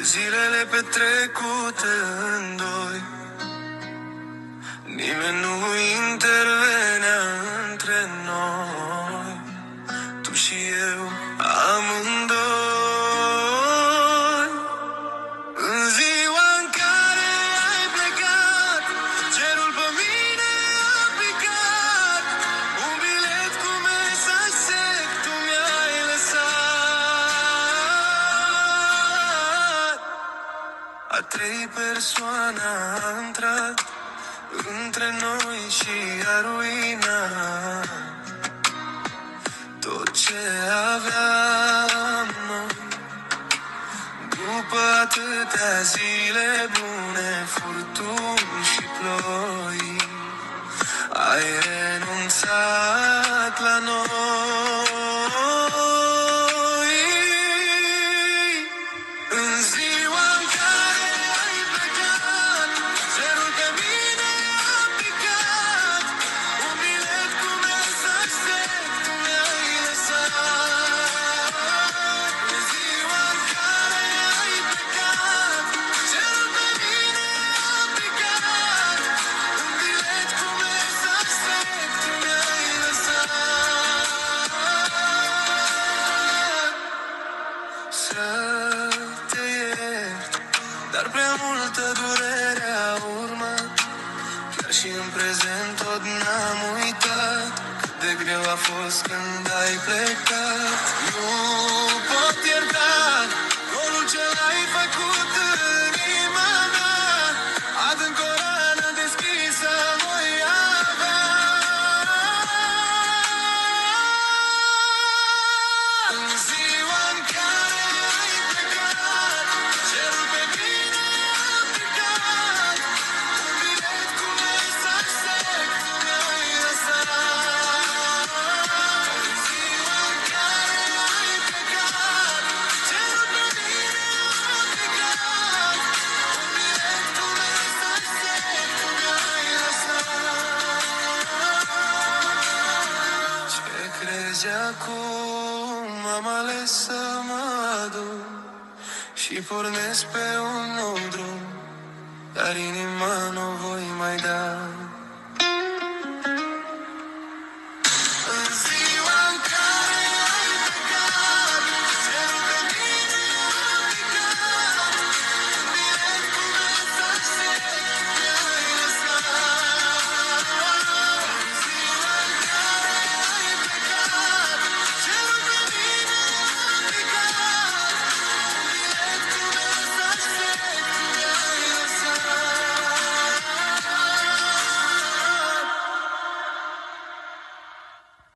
zilele petrecute în doi. Nimeni nu intervenea între noi, tu și eu amândoi. În ziua în care ai plecat, cerul pe mine a picat. Un bilet cu mesaj sec tu mi-ai lăsat. A trei persoane a intrat între noi și a ruinat tot ce aveam noi. După atâtea zile bune, furtuni și ploi, ai renunțat la noi. În ziua în care ai plecat, cerul pe mine a picat. Un bilet cu mesaj sec tu mi-ai lăsat. În ziua în care ai plecat, cerul pe mine a picat. Un bilet cu mesaj sec tu mi-ai lăsat. Să te iert, dar prea multă durere a urmat. Chiar și în prezent tot n-am uitat cât de greu a fost când ai plecat. Nu pot ierta golul ce l-ai făcut în inima mea. Adânc o rană deschisă voi avea. În ziua în care ai plecat, cerul pe mine a picat. Un bilet cu mesaj sec tu mi-ai lăsat. În ziua în care ai plecat, cerul pe mine a picat. Un bilet cu mesaj sec tu mi-ai lăsat. Ce crezi acum? Am ales să mă duc și pornesc pe un nou drum, dar inima nu voi mai da.